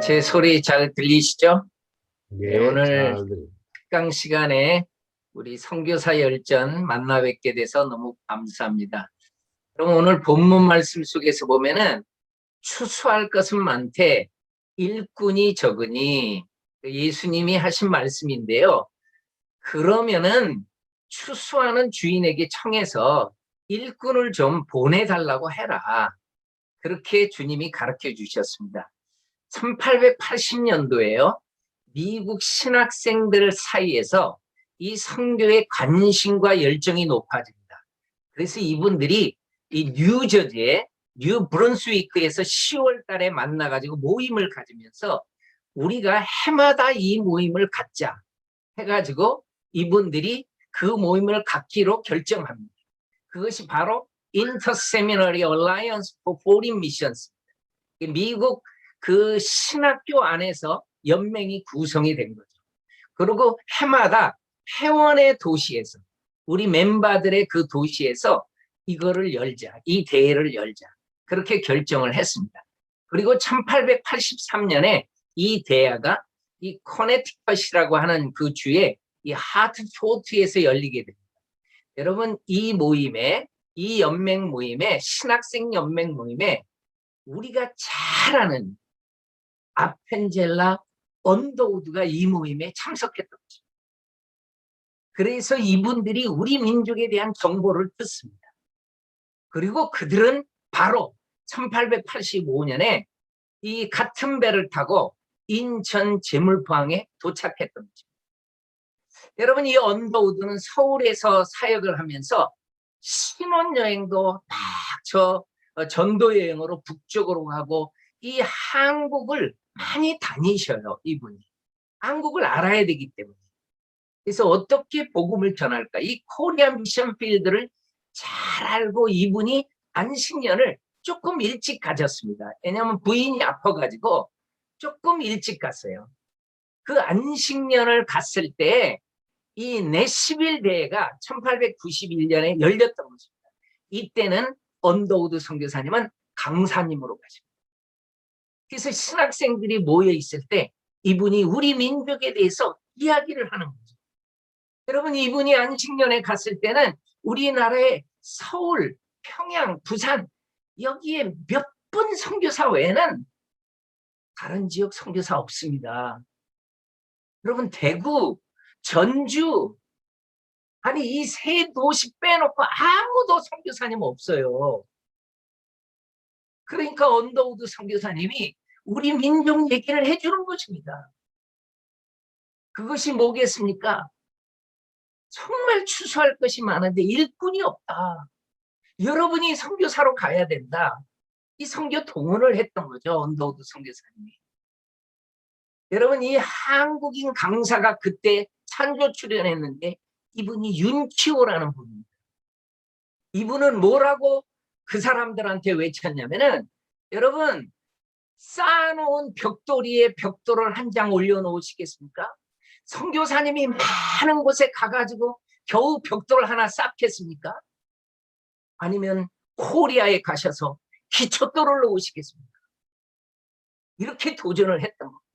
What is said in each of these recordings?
제 소리 잘 들리시죠? 네, 예, 오늘 특강 시간에 우리 선교사 열전 만나 뵙게 돼서 너무 감사합니다. 그럼 오늘 본문 말씀 속에서 보면은 추수할 것은 많되 일꾼이 적으니 예수님이 하신 말씀인데요. 그러면은 추수하는 주인에게 청해서 일꾼을 좀 보내달라고 해라. 그렇게 주님이 가르쳐 주셨습니다. 1880년도에요. 미국 신학생들 사이에서 이 선교의 관심과 열정이 높아집니다. 그래서 이분들이 이 뉴저지의 뉴 브런스위크에서 10월 달에 만나가지고 모임을 가지면서 우리가 해마다 이 모임을 갖자 해가지고 이분들이 그 모임을 갖기로 결정합니다. 그것이 바로 Inter-Seminary Alliance for Foreign Missions. 미국 그 신학교 안에서 연맹이 구성이 된 거죠. 그리고 해마다 회원의 도시에서 우리 멤버들의 그 도시에서 이거를 열자, 이 대회를 열자. 그렇게 결정을 했습니다. 그리고 1883년에 이 대회가 이 커네티컷이라고 하는 그 주에 이 하트포트에서 열리게 됩니다. 여러분 이 모임에 이 연맹 모임에 신학생 연맹 모임에 우리가 잘 아는 아펜젤라 언더우드가 이 모임에 참석했던 거죠. 그래서 이분들이 우리 민족에 대한 정보를 듣습니다. 그리고 그들은 바로 1885년에 이 같은 배를 타고 인천 제물포항에 도착했던 거죠. 여러분 이 언더우드는 서울에서 사역을 하면서 신혼여행도 막 저 전도여행으로 북쪽으로 가고 이 한국을 많이 다니셔요. 이분이. 한국을 알아야 되기 때문에. 그래서 어떻게 복음을 전할까? 이 코리아 미션 필드를 잘 알고 이분이 안식년을 조금 일찍 가졌습니다. 왜냐하면 부인이 아파가지고 조금 일찍 갔어요. 그 안식년을 갔을 때 이 내시빌 대회가 1891년에 열렸던 것입니다. 이때는 언더우드 선교사님은 강사님으로 가십니다. 그래서 신학생들이 모여 있을 때 이분이 우리 민족에 대해서 이야기를 하는 거죠. 여러분 이분이 안식년에 갔을 때는 우리나라의 서울, 평양, 부산 여기에 몇 분 선교사 외에는 다른 지역 선교사 없습니다. 여러분 대구, 전주 아니 이 세 도시 빼놓고 아무도 선교사님 없어요. 그러니까 언더우드 선교사님이 우리 민족 얘기를 해주는 것입니다. 그것이 뭐겠습니까? 정말 추수할 것이 많은데 일꾼이 없다. 여러분이 선교사로 가야 된다. 이 선교 동원을 했던 거죠. 언더우드 선교사님이. 여러분 이 한국인 강사가 그때 찬조 출연했는데 이분이 윤치호라는 분입니다. 이분은 뭐라고 그 사람들한테 외쳤냐면은 여러분 쌓아놓은 벽돌이에 벽돌을 한 장 올려놓으시겠습니까? 선교사님이 많은 곳에 가가지고 겨우 벽돌 하나 쌓겠습니까? 아니면 코리아에 가셔서 기초돌을 놓으시겠습니까? 이렇게 도전을 했던 겁니다.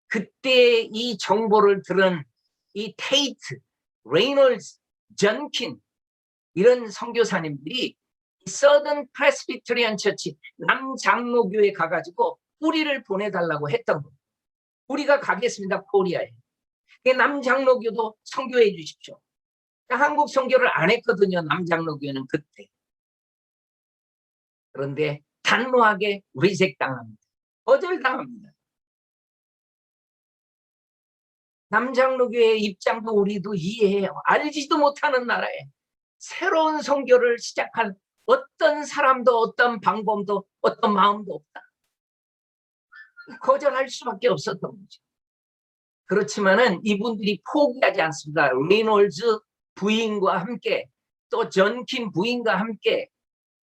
그때 이 정보를 들은 이 테이트, 레이놀즈, 전킨 이런 선교사님들이 서던 프레스비테리안 처치 남장로교에 가가지고 뿌리를 보내달라고 했던 겁니다. 우리가 가겠습니다. 코리아에. 남장로교도 선교해 주십시오. 한국 선교를 안 했거든요. 남장로교는 그때. 그런데 단호하게 리젝당합니다. 거절당합니다. 남장로교의 입장도 우리도 이해해요. 알지도 못하는 나라에 새로운 선교를 시작한 어떤 사람도 어떤 방법도 어떤 마음도 없다. 거절할 수밖에 없었던 거죠. 그렇지만은 이분들이 포기하지 않습니다. 레놀즈 부인과 함께 또 전킨 부인과 함께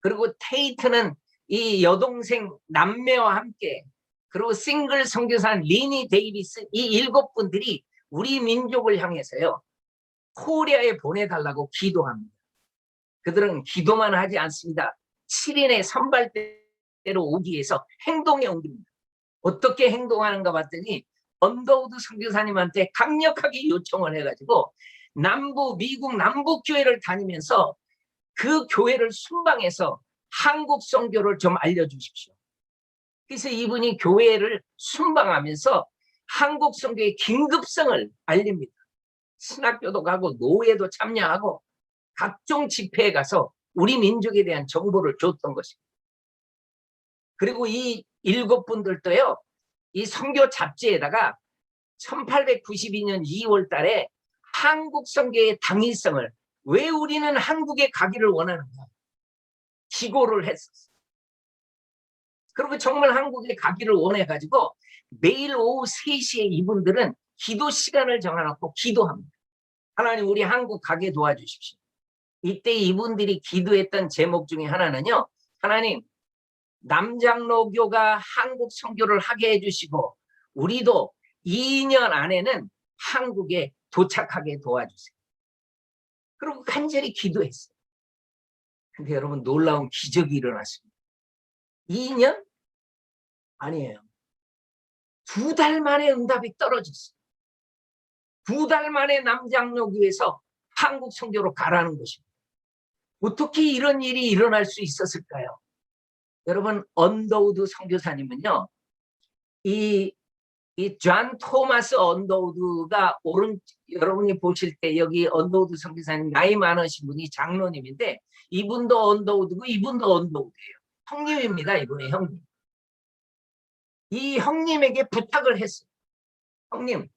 그리고 테이트는 이 여동생 남매와 함께 그리고 싱글 선교사 리니 데이비스 이 7분들이 우리 민족을 향해서요 코리아에 보내달라고 기도합니다. 그들은 기도만 하지 않습니다. 7인의 선발대를 때로 오기 위해서 행동에 옮깁니다. 어떻게 행동하는가 봤더니 언더우드 선교사님한테 강력하게 요청을 해가지고 미국 남북 교회를 다니면서 그 교회를 순방해서 한국 선교를 좀 알려주십시오. 그래서 이분이 교회를 순방하면서 한국 선교의 긴급성을 알립니다. 신학교도 가고 노예도 참여하고 각종 집회에 가서 우리 민족에 대한 정보를 줬던 것입니다. 그리고 이 7분들도요, 이 선교 잡지에다가 1892년 2월 달에 한국 선교의 당위성을, 왜 우리는 한국에 가기를 원하는가 기고를 했었어요. 그리고 정말 한국에 가기를 원해가지고 매일 오후 3시에 이분들은 기도 시간을 정해놓고 기도합니다. 하나님, 우리 한국 가게 도와주십시오. 이때 이분들이 기도했던 제목 중에 하나는요, 하나님, 남장로교가 한국 선교를 하게 해주시고 우리도 2년 안에는 한국에 도착하게 도와주세요. 그리고 간절히 기도했어요. 근데 여러분, 놀라운 기적이 일어났습니다. 2년? 아니에요. 2달 만에 응답이 떨어졌어요. 2달 만에 남장로교에서 한국 선교로 가라는 것입니다. 어떻게 이런 일이 일어날 수 있었을까요? 여러분, 언더우드 선교사님은요, 이 존 토마스 언더우드가 여러분이 보실 때 여기 언더우드 선교사님 나이 많으신 분이 장로님인데, 이분도 언더우드고 이분도 언더우드예요. 형님입니다. 이분의 형님. 이 형님에게 부탁을 했어요. 형님,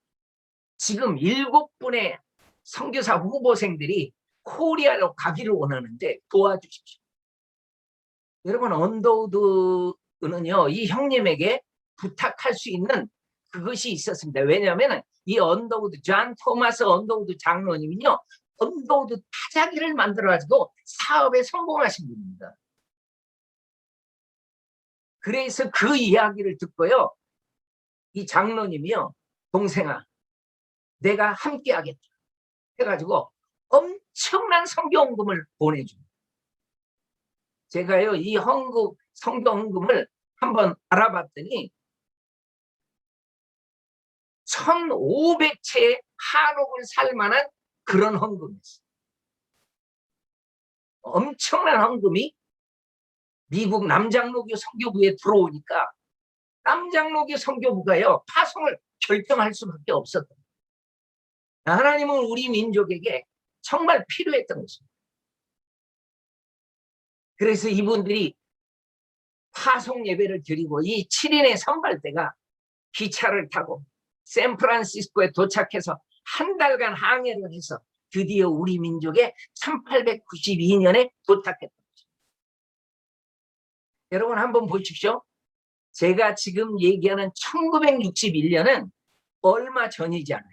지금 7분의 선교사 후보생들이 코리아로 가기를 원하는데 도와주십시오. 여러분, 언더우드는요, 이 형님에게 부탁할 수 있는 그것이 있었습니다. 왜냐하면 이 언더우드, 존 토마스 언더우드 장로님은요, 언더우드 타자기를 만들어가지고 사업에 성공하신 분입니다. 그래서 그 이야기를 듣고요, 이 장로님이요, 동생아, 내가 함께 하겠다 해가지고 엄청난 선교헌금을 보내줍니다. 제가요, 이 선교헌금을 한번 알아봤더니 1,500채의 한옥을 살 만한 그런 헌금이었어요. 엄청난 헌금이 미국 남장로교 선교부에 들어오니까 남장로교 선교부가요, 파송을 결정할 수밖에 없었던 거예요. 하나님은 우리 민족에게 정말 필요했던 것입니다. 그래서 이분들이 파송 예배를 드리고 이 7인의 선발대가 기차를 타고 샌프란시스코에 도착해서 한 달간 항해를 해서 드디어 우리 민족에 1892년에 도착했던 거죠. 여러분, 한번 보십시오. 제가 지금 얘기하는 1961년은 얼마 전이지 않아요.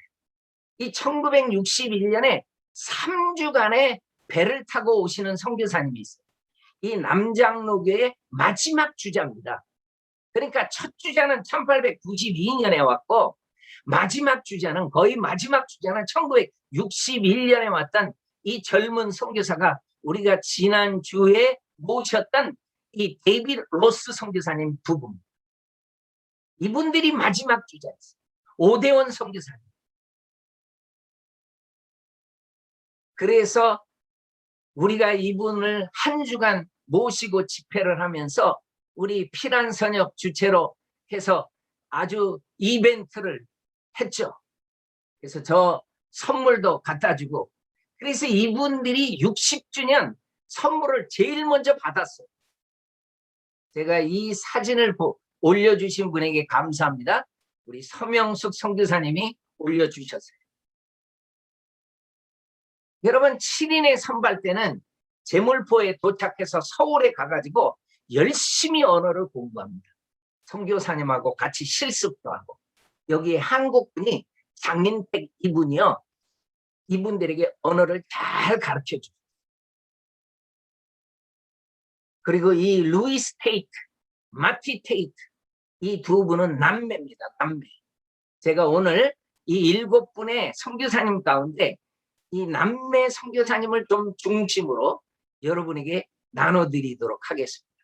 이 1961년에 3주간의 배를 타고 오시는 선교사님이 있어요. 이 남장로교의 마지막 주자입니다. 그러니까 첫 주자는 1892년에 왔고 마지막 주자는, 거의 마지막 주자는 1961년에 왔던 이 젊은 선교사가 우리가 지난주에 모셨던 이 데이비드 로스 선교사님 부부입니다. 이분들이 마지막 주자였어요. 오대원 선교사님. 그래서 우리가 이분을 한 주간 모시고 집회를 하면서 우리 피난선역 주체로 해서 아주 이벤트를 했죠. 그래서 저 선물도 갖다 주고, 그래서 이분들이 60주년 선물을 제일 먼저 받았어요. 제가 이 사진을 올려주신 분에게 감사합니다. 우리 서명숙 선교사님이 올려주셨어요. 여러분, 7인의 선발대는 제물포에 도착해서 서울에 가가지고 열심히 언어를 공부합니다. 선교사님하고 같이 실습도 하고, 여기 한국분이 장인택 이분이요, 이분들에게 언어를 잘 가르쳐줘요. 그리고 이 루이스 테이트, 마티 테이트, 이 두 분은 남매입니다. 남매. 제가 오늘 이 7분의 선교사님 가운데 이 남매 선교사님을 좀 중심으로 여러분에게 나눠드리도록 하겠습니다.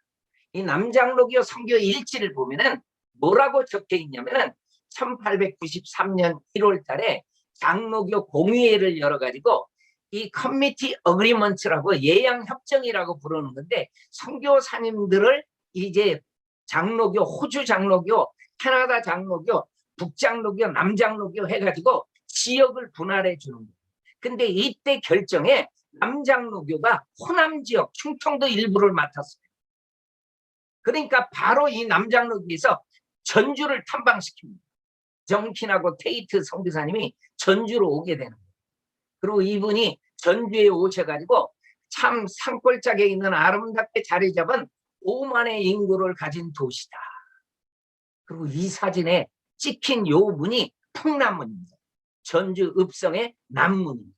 이 남장로교 선교 일지를 보면은 뭐라고 적혀 있냐면은 1893년 1월 달에 장로교 공의회를 열어가지고 이 커미티 어그리먼트라고 예양 협정이라고 부르는 건데 선교사님들을 이제 장로교, 호주 장로교, 캐나다 장로교, 북장로교, 남장로교 해가지고 지역을 분할해 주는 거예요. 근데 이때 결정에 남장로교가 호남 지역, 충청도 일부를 맡았어요. 그러니까 바로 이 남장로교에서 전주를 탐방시킵니다. 정킨하고 테이트 선교사님이 전주로 오게 되는 거예요. 그리고 이분이 전주에 오셔가지고 참 산골짜기에 있는 아름답게 자리 잡은 5만의 인구를 가진 도시다. 그리고 이 사진에 찍힌 요 문이 풍남문입니다. 전주 읍성의 남문입니다.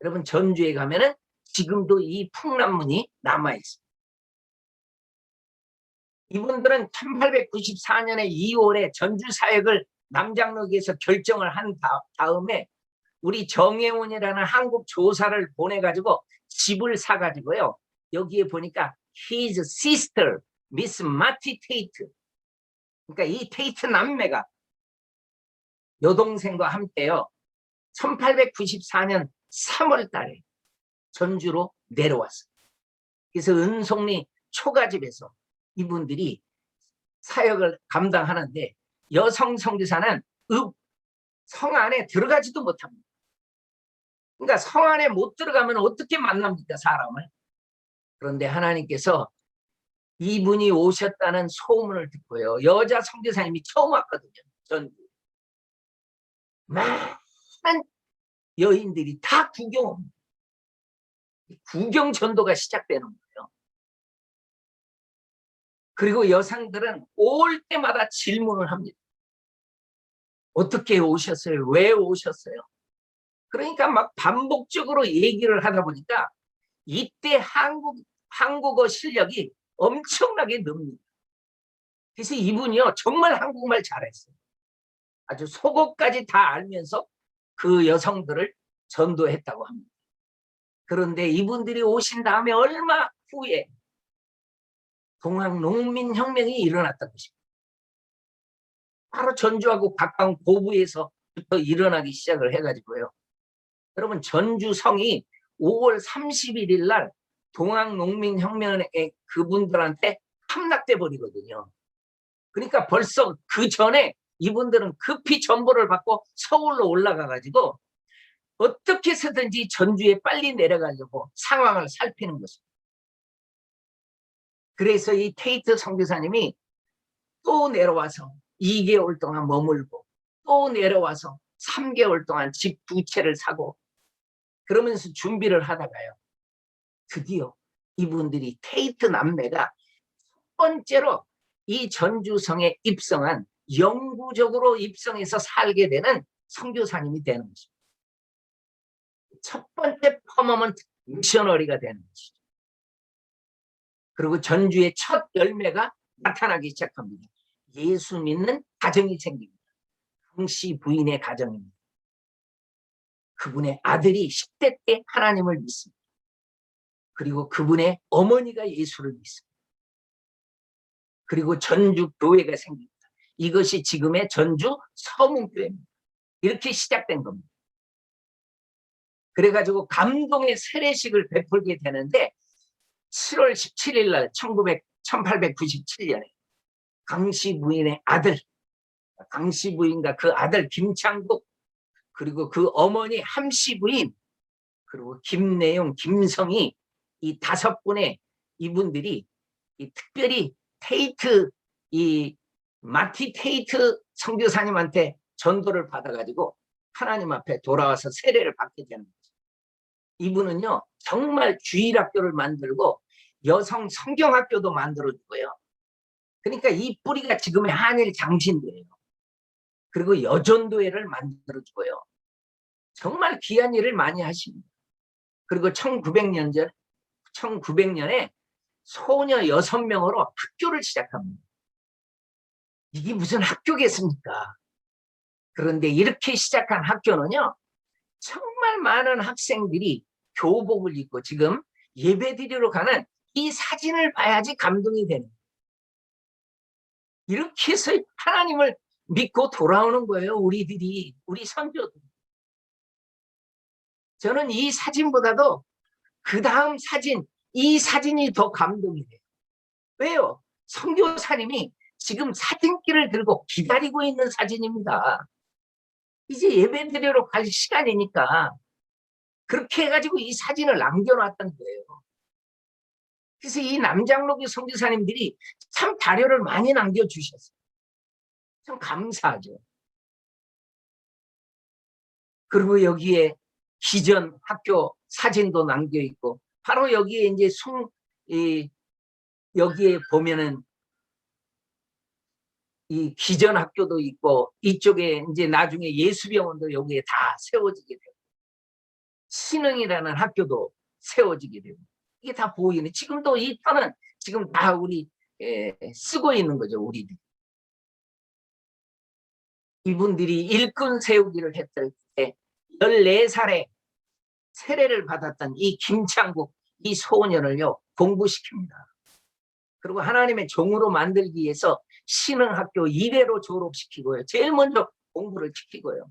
여러분 전주에 가면은 지금도 이 풍남문이 남아있습니다. 이분들은 1894년에 2월에 전주 사역을 남장로교에서 결정을 한 다음에 우리 정혜원이라는 한국 조사를 보내가지고 집을 사가지고요. 여기에 보니까 his sister, Miss Matty Tate. 그러니까 이 테이트 남매가 여동생과 함께요. 1894년 3월 달에 전주로 내려왔어요. 그래서 은송리 초가집에서 이분들이 사역을 감당하는데 여성 선교사는 성 안에 들어가지도 못합니다. 그러니까 성 안에 못 들어가면 어떻게 만납니까, 사람을? 그런데 하나님께서 이분이 오셨다는 소문을 듣고요. 여자 선교사님이 처음 왔거든요. 전주. 많은 여인들이 다 구경, 구경 전도가 시작되는 거예요. 그리고 여성들은 올 때마다 질문을 합니다. 어떻게 오셨어요? 왜 오셨어요? 그러니까 막 반복적으로 얘기를 하다 보니까 이때 한국어 실력이 엄청나게 늡니다. 그래서 이분이요 정말 한국말 잘했어요. 아주 속어까지 다 알면서 그 여성들을 전도했다고 합니다. 그런데 이분들이 오신 다음에 얼마 후에 동학농민혁명이 일어났던 것입니다. 바로 전주하고 가까운 고부에서부터 일어나기 시작을 해가지고요. 여러분 전주성이 5월 31일 날 동학농민혁명에 그분들한테 함락돼 버리거든요. 그러니까 벌써 그 전에 이분들은 급히 전보를 받고 서울로 올라가가지고 어떻게 해서든지 전주에 빨리 내려가려고 상황을 살피는 것입니다. 그래서 이 테이트 선교사님이 또 내려와서 2개월 동안 머물고 또 내려와서 3개월 동안 집 2채를 사고 그러면서 준비를 하다가요. 드디어 이분들이 테이트 남매가 첫 번째로 이 전주성에 입성한 영구적으로 입성해서 살게 되는 선교사님이 되는 것입니다. 첫 번째 퍼머먼트 미셔너리가 되는 것이죠. 그리고 전주의 첫 열매가 나타나기 시작합니다. 예수 믿는 가정이 생깁니다. 강씨 부인의 가정입니다. 그분의 아들이 10대 때 하나님을 믿습니다. 그리고 그분의 어머니가 예수를 믿습니다. 그리고 전주 교회가 생깁니다. 이것이 지금의 전주 서문교회입니다. 이렇게 시작된 겁니다. 그래가지고 감동의 세례식을 베풀게 되는데 7월 17일 날 1897년에 강씨 부인의 아들, 강씨 부인과 그 아들 김창국, 그리고 그 어머니 함씨 부인, 그리고 김내용, 김성희, 이 5분의 이분들이 특별히 테이트, 이 마티 테이트 선교사님한테 전도를 받아가지고 하나님 앞에 돌아와서 세례를 받게 되는 거죠. 이분은요 정말 주일학교를 만들고 여성 성경학교도 만들어주고요. 그러니까 이 뿌리가 지금의 한일 장신도예요. 그리고 여전도회를 만들어주고요. 정말 귀한 일을 많이 하십니다. 그리고 1900년에 소녀 6명으로 학교를 시작합니다. 이게 무슨 학교겠습니까? 그런데 이렇게 시작한 학교는요. 정말 많은 학생들이 교복을 입고 지금 예배드리러 가는 이 사진을 봐야지 감동이 되는 거예요. 이렇게 해서 하나님을 믿고 돌아오는 거예요. 우리들이, 우리 선조들. 저는 이 사진보다도 그 다음 사진, 이 사진이 더 감동이 돼요. 왜요? 선교사님이 지금 사진기를 들고 기다리고 있는 사진입니다. 이제 예배 드리러 갈 시간이니까 그렇게 해가지고 이 사진을 남겨놨던 거예요. 그래서 이 남장로교 선교사님들이 참 자료를 많이 남겨주셨어요. 참 감사하죠. 그리고 여기에 기전 학교 사진도 남겨있고, 바로 여기에 이제 여기에 보면은 이 기전 학교도 있고, 이쪽에 이제 나중에 예수병원도 여기에 다 세워지게 되고, 신흥이라는 학교도 세워지게 되고, 이게 다 보이네. 지금도 이 터는 지금 다 우리 쓰고 있는 거죠, 우리들. 이분들이 일꾼 세우기를 했을 때 14살에 세례를 받았던 이 김창국, 이 소년을요, 공부시킵니다. 그리고 하나님의 종으로 만들기 위해서 신흥학교 2대로 졸업시키고요. 제일 먼저 공부를 시키고요.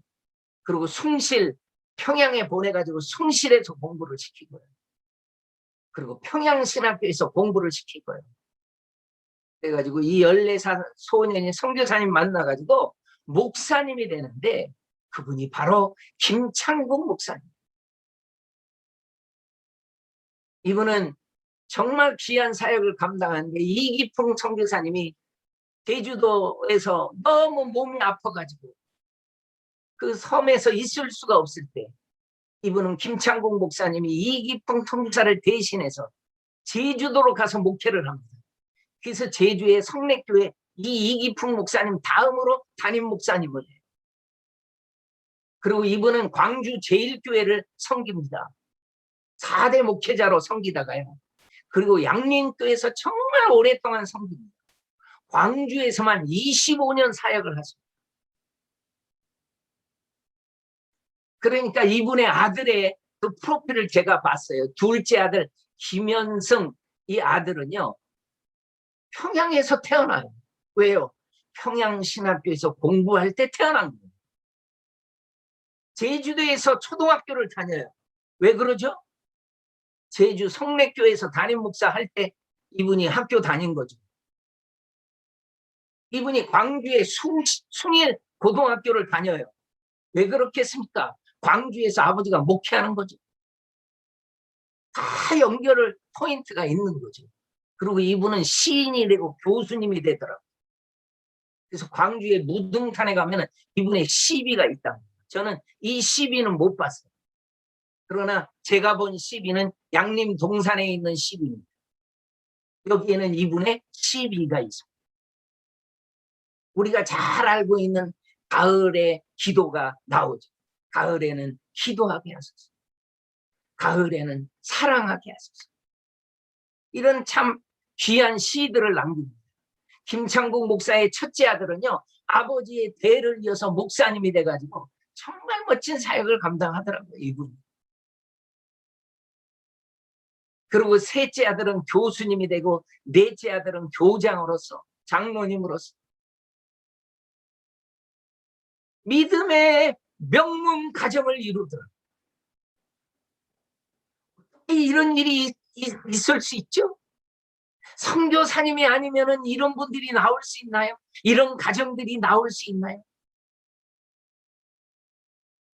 그리고 숭실, 평양에 보내가지고 숭실에서 공부를 시키고요. 그리고 평양신학교에서 공부를 시키고요. 그래가지고 이 14살 소년이 선교사님 만나가지고 목사님이 되는데, 그분이 바로 김창국 목사님. 이분은 정말 귀한 사역을 감당하는데, 이기풍 선교사님이 제주도에서 너무 몸이 아파가지고 그 섬에서 있을 수가 없을 때, 이분은 김창국 목사님이 이기풍 선교사를 대신해서 제주도로 가서 목회를 합니다. 그래서 제주의 성례교회 이 이기풍 목사님 다음으로 담임 목사님을 해요. 그리고 이분은 광주 제1교회를 섬깁니다. 4대 목회자로 섬기다가요. 그리고 양림교에서 정말 오랫동안 섬깁니다. 광주에서만 25년 사역을 하십니다. 그러니까 이분의 아들의 그 프로필을 제가 봤어요. 둘째 아들 김현승, 이 아들은요, 평양에서 태어나요. 왜요? 평양신학교에서 공부할 때 태어난 거예요. 제주도에서 초등학교를 다녀요. 왜 그러죠? 제주 성례교에서 담임 목사 할 때 이분이 학교 다닌 거죠. 이분이 광주의 숭일 고등학교를 다녀요. 왜 그렇겠습니까? 광주에서 아버지가 목회하는 거죠. 다 연결을 포인트가 있는 거죠. 그리고 이분은 시인이 되고 교수님이 되더라고요. 그래서 광주의 무등산에 가면 이분의 시비가 있다. 저는 이 시비는 못 봤어요. 그러나 제가 본 시비는 양림 동산에 있는 시비입니다. 여기에는 이분의 시비가 있습니다. 우리가 잘 알고 있는 가을의 기도가 나오죠. 가을에는 기도하게 하소서. 가을에는 사랑하게 하소서. 이런 참 귀한 시들을 남깁니다. 김창국 목사의 첫째 아들은요, 아버지의 대를 이어서 목사님이 돼가지고 정말 멋진 사역을 감당하더라고요, 이분. 그리고 셋째 아들은 교수님이 되고, 넷째 아들은 교장으로서, 장로님으로서 믿음의 명문 가정을 이루더라. 이런 일이 있을 수 있죠? 선교사님이 아니면은 이런 분들이 나올 수 있나요? 이런 가정들이 나올 수 있나요?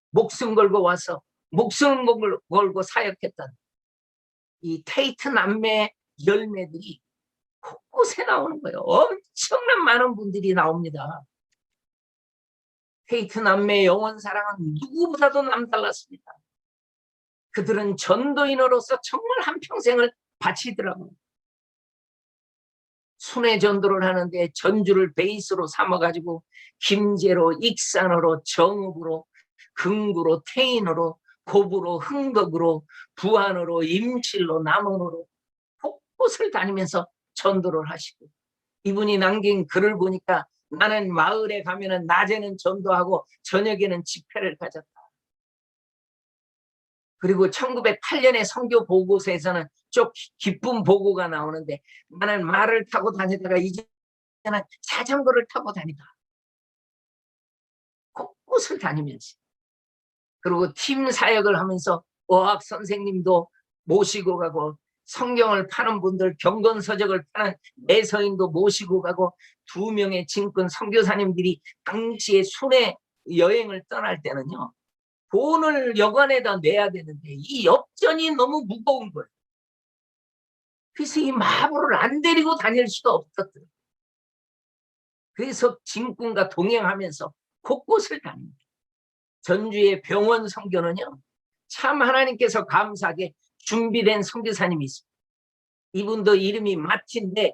목숨 걸고 와서 목숨 걸고 사역했던 이 테이트 남매 열매들이 곳곳에 나오는 거예요. 엄청난 많은 분들이 나옵니다. 테이트 남매 영원 사랑은 누구보다도 남달랐습니다. 그들은 전도인으로서 정말 한평생을 바치더라고요. 순회 전도를 하는데 전주를 베이스로 삼아가지고 김제로, 익산으로, 정읍으로, 금구로, 태인으로, 고부로, 흥덕으로, 부안으로, 임실로, 남원으로 곳곳을 다니면서 전도를 하시고, 이분이 남긴 글을 보니까 나는 마을에 가면은 낮에는 전도하고 저녁에는 집회를 가졌다. 그리고 1908년에 선교 보고서에서는 좀 기쁜 보고가 나오는데, 나는 말을 타고 다니다가 이제는 때는 자전거를 타고 다니다. 곳곳을 다니면서. 그리고 팀 사역을 하면서 어학 선생님도 모시고 가고, 성경을 파는 분들, 경건서적을 파는 매서인도 모시고 가고, 2명의 진권 선교사님들이 당시에 순회 여행을 떠날 때는요, 돈을 여관에다 내야 되는데 이 엽전이 너무 무거운 거예요. 그래서 이 마부를 안 데리고 다닐 수가 없었더라고요. 그래서 진군과 동행하면서 곳곳을 다닙니다. 전주의 병원 선교는요, 참 하나님께서 감사하게 준비된 선교사님이 있습니다. 이분도 이름이 마티인데,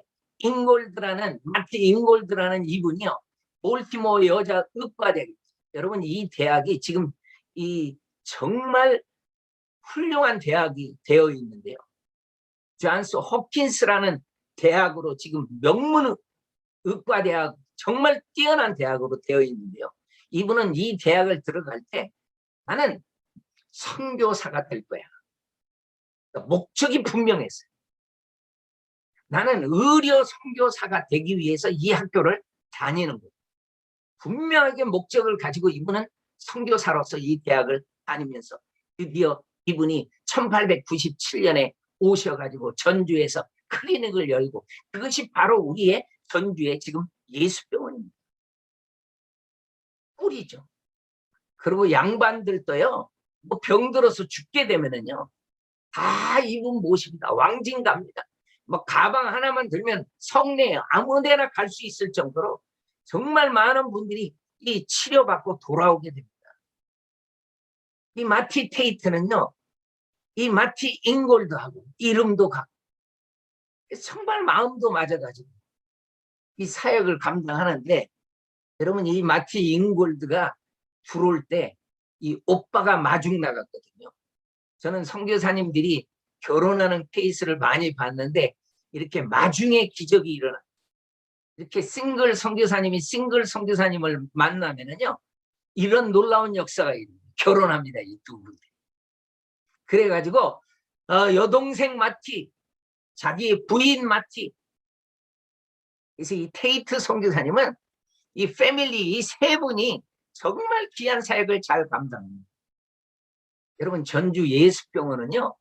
마티 잉골드라는 이분이요, 볼티모어 여자 의과대. 여러분, 이 대학이 지금 이 정말 훌륭한 대학이 되어 있는데요, 존스 홉킨스라는 대학으로 지금 명문 의과대학, 정말 뛰어난 대학으로 되어 있는데요, 이분은 이 대학을 들어갈 때 나는 선교사가 될 거야. 목적이 분명했어요. 나는 의료 선교사가 되기 위해서 이 학교를 다니는 거예요. 분명하게 목적을 가지고 이분은 선교사로서 이 대학을 다니면서 드디어 이분이 1897년에 오셔가지고 전주에서 클리닉을 열고, 그것이 바로 우리의 전주의 지금 예수병원입니다. 꿀이죠. 그리고 양반들도요, 뭐 병들어서 죽게 되면은요, 다 이분 모십니다. 왕진 갑니다. 뭐 가방 하나만 들면 성내에 아무 데나 갈 수 있을 정도로 정말 많은 분들이 이 치료받고 돌아오게 됩니다. 이 마티 테이트는요, 이 마티 잉골드하고 이름도 같고 정말 마음도 맞아가지고 이 사역을 감당하는데, 여러분, 이 마티 잉골드가 들어올 때 이 오빠가 마중 나갔거든요. 저는 선교사님들이 결혼하는 케이스를 많이 봤는데, 이렇게 마중의 기적이 일어나. 이렇게 싱글 선교사님이 싱글 선교사님을 만나면은요, 이런 놀라운 역사가 결혼합니다, 이 두 분들. 그래가지고 여동생 마티, 자기 부인 마티. 그래서 이 테이트 선교사님은 이 패밀리, 이 세 분이 정말 귀한 사역을 잘 감당합니다. 여러분, 전주 예수병원은요,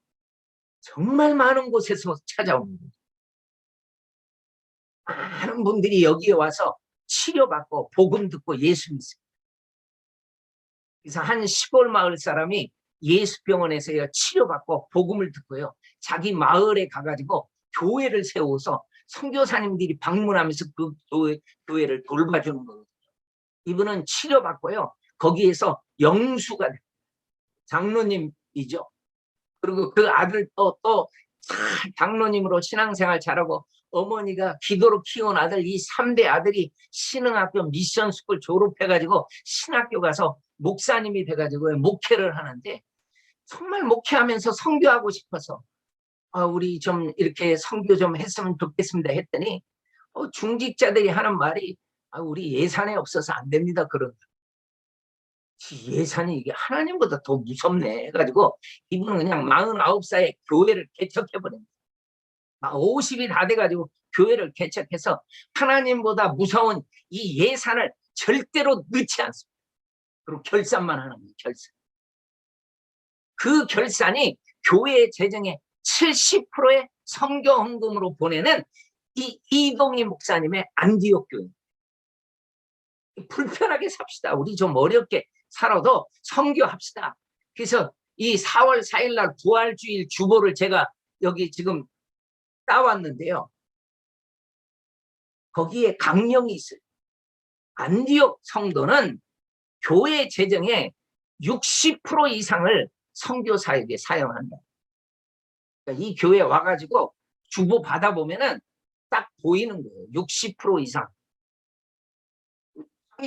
정말 많은 곳에서 찾아옵니다. 많은 분들이 여기에 와서 치료받고 복음 듣고 예수 믿습니다. 그래서 한 시골 마을 사람이 예수병원에서 치료받고 복음을 듣고요, 자기 마을에 가가지고 교회를 세워서 선교사님들이 방문하면서 그 교회를 돌봐주는 거거든요. 이분은 치료받고요, 거기에서 영수가 장로님이죠. 그리고 그 아들 또 장로님으로 신앙생활 잘하고, 어머니가 기도로 키운 아들, 이 3대 아들이 신흥학교 미션스쿨 졸업해가지고 신학교 가서 목사님이 돼가지고 목회를 하는데, 정말 목회하면서 선교하고 싶어서 우리 좀 이렇게 선교 좀 했으면 좋겠습니다 했더니, 중직자들이 하는 말이 우리 예산이 없어서 안 됩니다. 그런 예산이 이게 하나님보다 더 무섭네 해가지고 이분은 그냥 49살에 교회를 개척해버립니다. 50이 다 돼가지고 교회를 개척해서 하나님보다 무서운 이 예산을 절대로 넣지 않습니다. 그리고 결산만 하는 거예요. 결산. 그 결산이 교회 재정의 70%의 선교 헌금으로 보내는 이 이동희 목사님의 안디옥 교회. 불편하게 삽시다. 우리 좀 어렵게 살아도 선교합시다. 그래서 이 4월 4일 날 부활주일 주보를 제가 여기 지금 따왔는데요, 거기에 강령이 있어요. 안디옥 성도는 교회 재정의 60% 이상을 선교 사역에 사용한다. 그러니까 이 교회 와가지고 주보 받아보면은 딱 보이는 거예요. 60% 이상.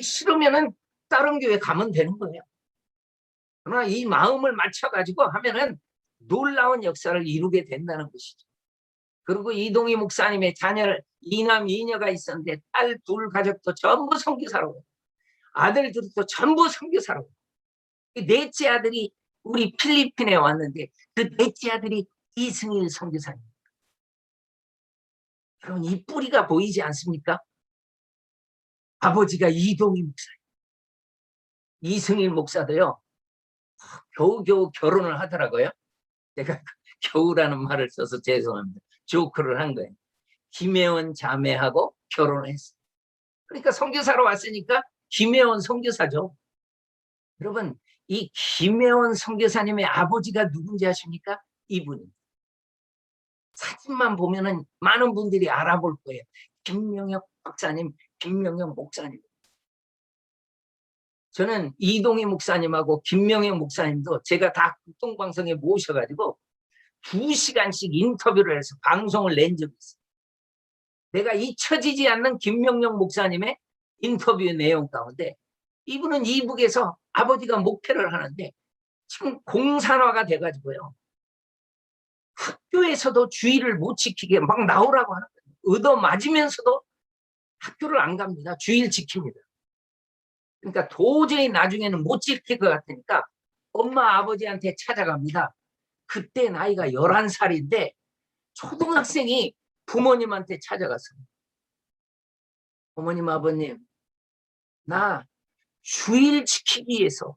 싫으면은 다른 교회 가면 되는 거예요. 그러나 이 마음을 맞춰가지고 하면은 놀라운 역사를 이루게 된다는 것이죠. 그리고 이동희 목사님의 자녀를 2남 2녀가 있었는데, 딸 둘 가족도 전부 선교사라고, 아들들도 전부 선교사라고. 넷째 아들이 우리 필리핀에 왔는데 그 넷째 아들이 이승일 선교사님. 여러분, 이 뿌리가 보이지 않습니까? 아버지가 이동희 목사, 이승일 목사도요, 겨우겨우 결혼을 하더라고요. 제가 겨우라는 말을 써서 죄송합니다. 조크를 한 거예요. 김혜원 자매하고 결혼했어. 그러니까 선교사로 왔으니까 김혜원 선교사죠. 여러분, 이 김혜원 선교사님의 아버지가 누군지 아십니까? 이분입니다. 사진만 보면은 많은 분들이 알아볼 거예요. 김명혁 박사님, 김명혁 목사님. 저는 이동희 목사님하고 김명혁 목사님도 제가 다 극동방송에 모셔가지고 2시간씩 인터뷰를 해서 방송을 낸 적이 있어요. 내가 잊혀지지 않는 김명혁 목사님의 인터뷰 내용 가운데 이분은 이북에서 아버지가 목회를 하는데 지금 공산화가 돼가지고요. 학교에서도 주의를 못 지키게 막 나오라고 하는 거예요. 얻어 맞으면서도 학교를 안 갑니다. 주의를 지킵니다. 그러니까 도저히 나중에는 못 지킬 것 같으니까 엄마 아버지한테 찾아갑니다. 그때 나이가 11살인데 초등학생이 부모님한테 찾아가서 어머님 아버님 나 주일 지키기 위해서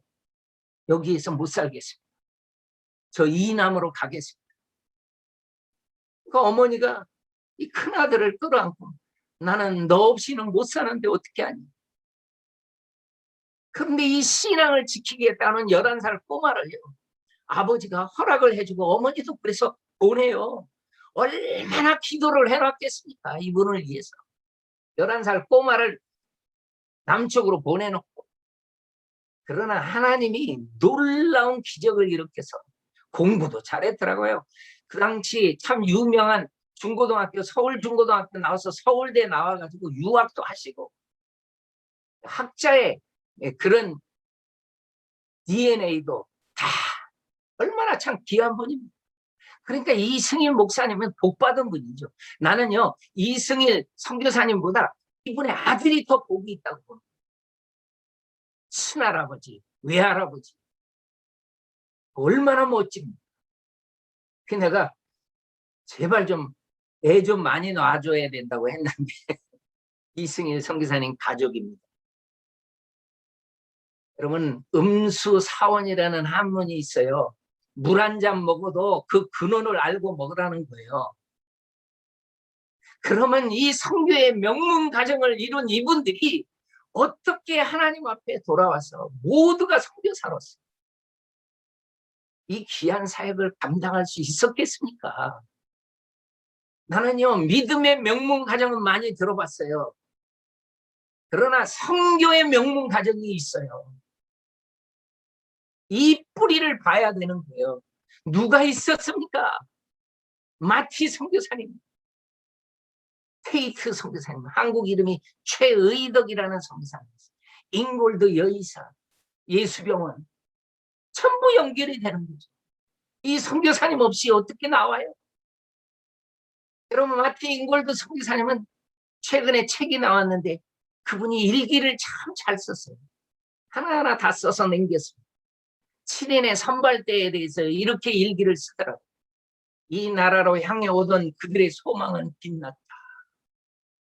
여기에서 못 살겠습니다. 저 이남으로 가겠습니다. 그러니까 어머니가 이 큰아들을 끌어안고 나는 너 없이는 못 사는데 어떻게 하니. 그런데 이 신앙을 지키겠다는 11살 꼬마를요. 아버지가 허락을 해주고 어머니도 그래서 보내요. 얼마나 기도를 해놨겠습니까? 이분을 위해서. 11살 꼬마를 남쪽으로 보내놓고. 그러나 하나님이 놀라운 기적을 일으켜서 공부도 잘했더라고요. 그 당시 참 유명한 중고등학교, 서울중고등학교 나와서 서울대 나와가지고 유학도 하시고 학자의 그런 DNA도 다 얼마나 참 귀한 분입니다. 그러니까 이승일 목사님은 복받은 분이죠. 나는요 이승일 선교사님보다 이분의 아들이 더 복이 있다고 봅니다. 친할아버지, 외할아버지 얼마나 멋집니까. 그 내가 제발 좀 애 좀 많이 놔줘야 된다고 했는데 이승일 선교사님 가족입니다. 여러분 음수사원이라는 한문이 있어요. 물 한 잔 먹어도 그 근원을 알고 먹으라는 거예요. 그러면 이 선교의 명문 가정을 이룬 이분들이 어떻게 하나님 앞에 돌아와서 모두가 선교사로서 이 귀한 사역을 감당할 수 있었겠습니까? 나는요 믿음의 명문 가정은 많이 들어봤어요. 그러나 선교의 명문 가정이 있어요. 이 뿌리를 봐야 되는 거예요. 누가 있었습니까? 마티 선교사님, 테이트 선교사님, 한국 이름이 최의덕이라는 선교사님, 잉골드 여의사, 예수병원 전부 연결이 되는 거죠. 이 선교사님 없이 어떻게 나와요? 여러분 마티 잉골드 선교사님은 최근에 책이 나왔는데 그분이 일기를 참 잘 썼어요. 하나하나 다 써서 남겼습니다. 7인의 선발대에 대해서 이렇게 일기를 쓰더라고요. 이 나라로 향해 오던 그들의 소망은 빛났다.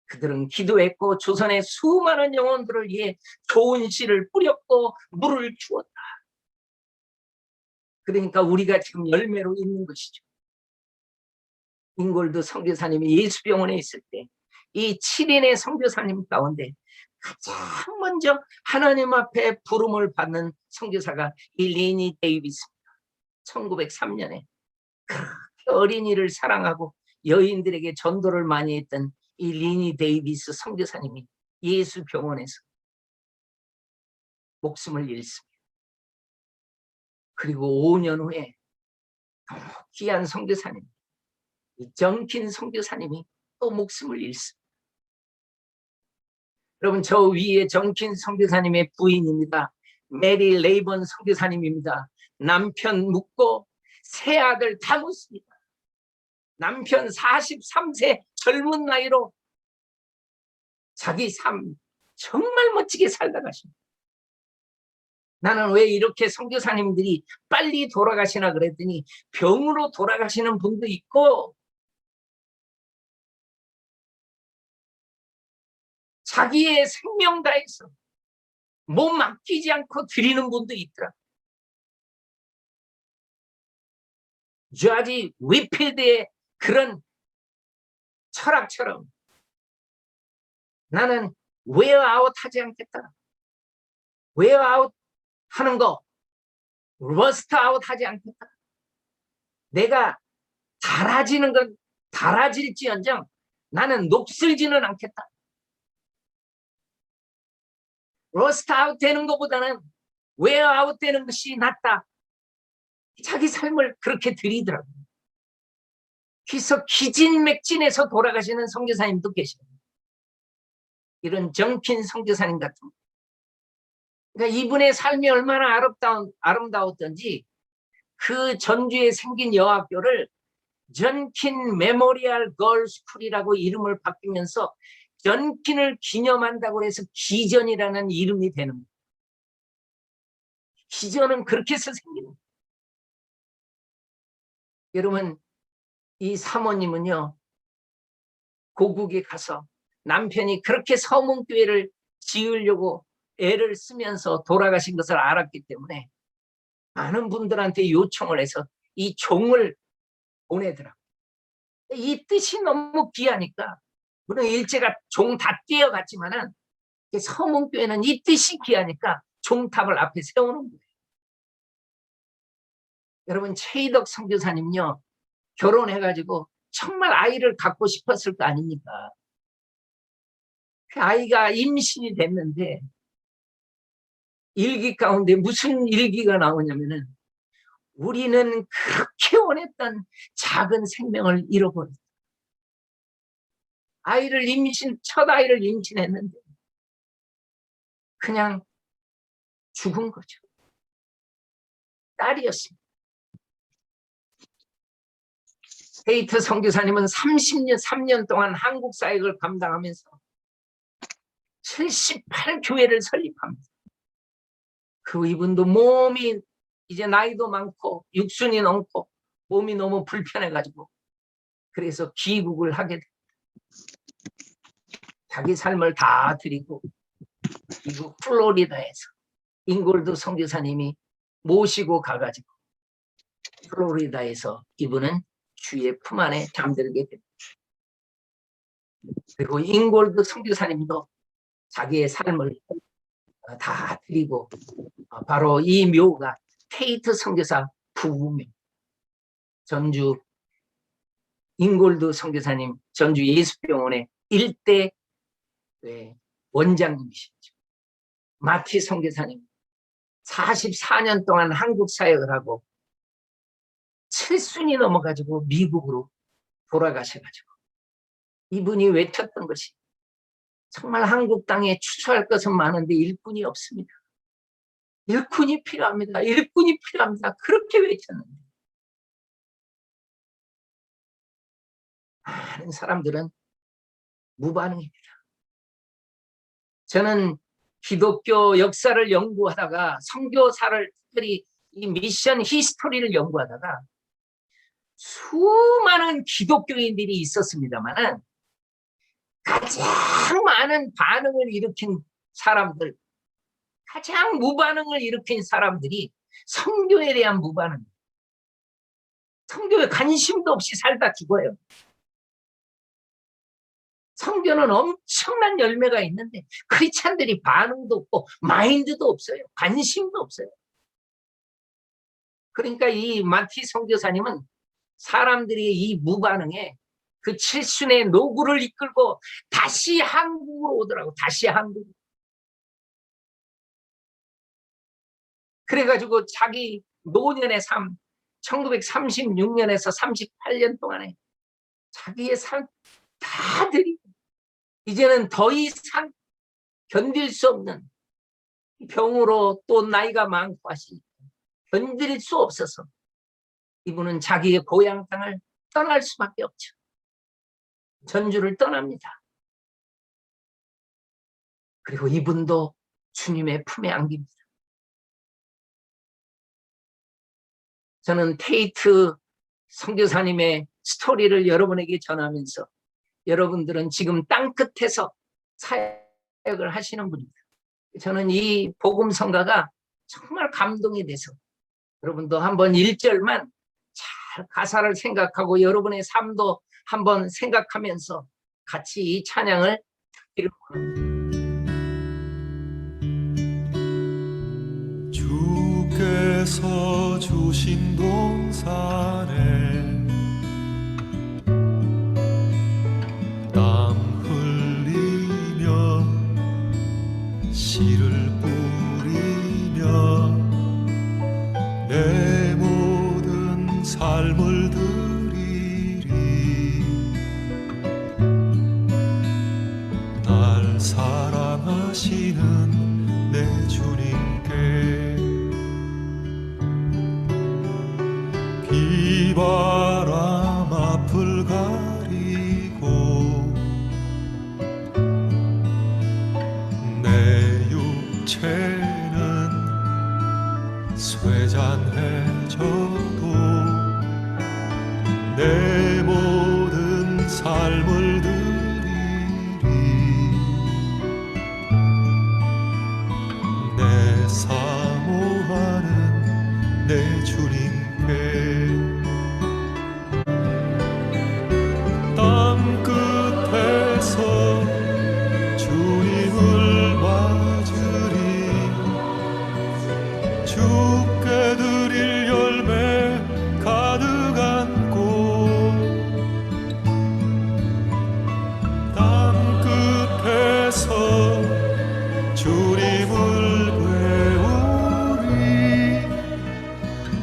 그들은 기도했고 조선의 수많은 영혼들을 위해 좋은 씨를 뿌렸고 물을 주었다. 그러니까 우리가 지금 열매로 있는 것이죠. 잉골드 선교사님이 예수병원에 있을 때 이 7인의 선교사님 가운데 가장 먼저 하나님 앞에 부름을 받는 선교사가 이 리니 데이비스입니다. 1903년에 그렇게 어린이를 사랑하고 여인들에게 전도를 많이 했던 이 리니 데이비스 선교사님이 예수병원에서 목숨을 잃습니다. 그리고 5년 후에 귀한 선교사님, 이 정킨 선교사님이 또 목숨을 잃습니다. 여러분 저 위에 정킨 선교사님의 부인입니다. 메리 레이번 선교사님입니다. 남편 묻고 세 아들 다 묻습니다. 남편 43세 젊은 나이로 자기 삶 정말 멋지게 살다 가십니다. 나는 왜 이렇게 선교사님들이 빨리 돌아가시나 그랬더니 병으로 돌아가시는 분도 있고 자기의 생명 다해서 몸 아끼지 않고 드리는 분도 있더라. 조지 위필드의 그런 철학처럼 나는 웨어아웃 하지 않겠다. 웨어아웃 하는 거, 러스트아웃 하지 않겠다. 내가 달아지는 건 달아질지언정 나는 녹슬지는 않겠다. 러스트아웃 되는 것보다는 웨어아웃 되는 것이 낫다. 자기 삶을 그렇게 드리더라고요. 그래서 기진맥진해서 돌아가시는 선교사님도 계십니다. 이런 정킨 선교사님 같은. 그러니까 이분의 삶이 얼마나 아름다웠던지 그 전주에 생긴 여학교를 전킨 메모리얼 걸스쿨이라고 이름을 바뀌면서 전킨을 기념한다고 해서 기전이라는 이름이 되는 거예요. 기전은 그렇게 해서 생기는 거예요. 여러분, 이 사모님은요, 고국에 가서 남편이 그렇게 서문교회를 지으려고 애를 쓰면서 돌아가신 것을 알았기 때문에 많은 분들한테 요청을 해서 이 종을 보내더라고요. 이 뜻이 너무 귀하니까, 물론 일제가 종 다 뛰어갔지만은 서문교회는 이 뜻이 귀하니까 종탑을 앞에 세우는 거예요. 여러분, 최희덕 선교사님요, 결혼해가지고 정말 아이를 갖고 싶었을 거 아닙니까? 그 아이가 임신이 됐는데 일기 가운데 무슨 일기가 나오냐면은 우리는 그렇게 원했던 작은 생명을 잃어버렸다. 첫 아이를 임신했는데 그냥 죽은 거죠. 딸이었습니다. 헤이트 선교사님은 3년 동안 한국 사역을 감당하면서 78교회를 설립합니다. 그 이분도 몸이 이제 나이도 많고 육순이 넘고 몸이 너무 불편해가지고 그래서 귀국을 하게 됩니다. 자기 삶을 다 드리고 미국 플로리다에서 잉골드 선교사님이 모시고 가가지고 플로리다에서 이분은 주의 품 안에 잠들게 됩니다. 그리고 잉골드 선교사님도 자기의 삶을 다 드리고 바로 이 묘가 테이트 선교사 부부묘. 전주 잉골드 선교사님 전주 예수병원의 일대 원장님이시죠. 마티 선교사님 44년 동안 한국 사역을 하고 7순이 넘어가지고 미국으로 돌아가셔가지고 이분이 외쳤던 것이 정말 한국 땅에 추수할 것은 많은데 일꾼이 없습니다. 일꾼이 필요합니다. 일꾼이 필요합니다. 그렇게 외쳤는데 많은 사람들은 무반응입니다. 저는 기독교 역사를 연구하다가 선교사를 특별히 이 미션 히스토리를 연구하다가 수많은 기독교인들이 있었습니다만 가장 많은 반응을 일으킨 사람들, 가장 무반응을 일으킨 사람들이 선교에 대한 무반응. 선교에 관심도 없이 살다 죽어요. 선교는 엄청난 열매가 있는데 크리스찬들이 반응도 없고 마인드도 없어요. 관심도 없어요. 그러니까 이 마티 선교사님은 사람들이 이 무반응에 그 칠순의 노구를 이끌고 다시 한국으로 오더라고. 다시 한국. 그래가지고 자기 노년의 삶 1936년에서 38년 동안에 자기의 삶 다 드리고 이제는 더 이상 견딜 수 없는 병으로 또 나이가 많고 하시니까 견딜 수 없어서 이분은 자기의 고향 땅을 떠날 수밖에 없죠. 전주를 떠납니다. 그리고 이분도 주님의 품에 안깁니다. 저는 테이트 선교사님의 스토리를 여러분에게 전하면서 여러분들은 지금 땅끝에서 사역을 하시는 분입니다. 저는 이 복음 성가가 정말 감동이 돼서 여러분도 한번 1절만 잘 가사를 생각하고 여러분의 삶도 한번 생각하면서 같이 이 찬양을 드리려고 합니다. 주께서 주신 동산에 땀 흘리며 씨를 뿌리며 내 모든 삶을 드리리. 날 사랑하시는 내 주님께 비바람 앞을 가리고 내 육체는 쇠잔해져도 내 모든 삶을 드리리. 내 사모하는 내 주님께 땅 끝에서 주님을 맞으리. 주께 드릴 열매 가득 안고 땅 끝에서 주님을 배우리.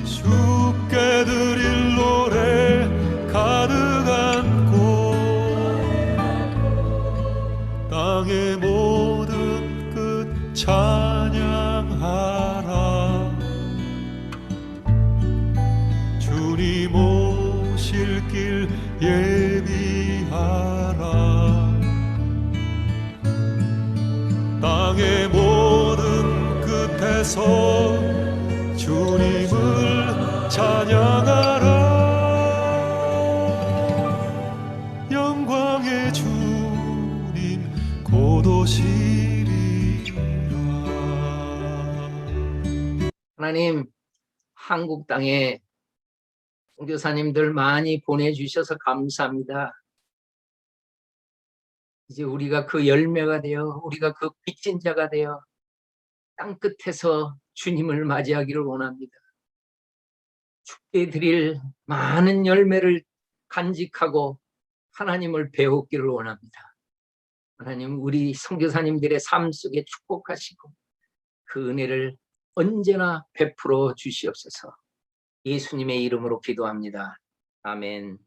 주께 드릴 노래 가득 안고 땅의 모든 끝 찬양하라. 주님 오실 길 예비하라. 땅의 모든 끝에서 주님을 찬양하라. 영광의 주님 곧 오시리라. 하나님, 한국 땅에 선교사님들 많이 보내주셔서 감사합니다. 이제 우리가 그 열매가 되어 우리가 그 빚진 자가 되어 땅 끝에서 주님을 맞이하기를 원합니다. 주께 드릴 많은 열매를 간직하고 하나님을 배우기를 원합니다. 하나님, 우리 선교사님들의 삶 속에 축복하시고 그 은혜를 언제나 베풀어 주시옵소서. 예수님의 이름으로 기도합니다. 아멘.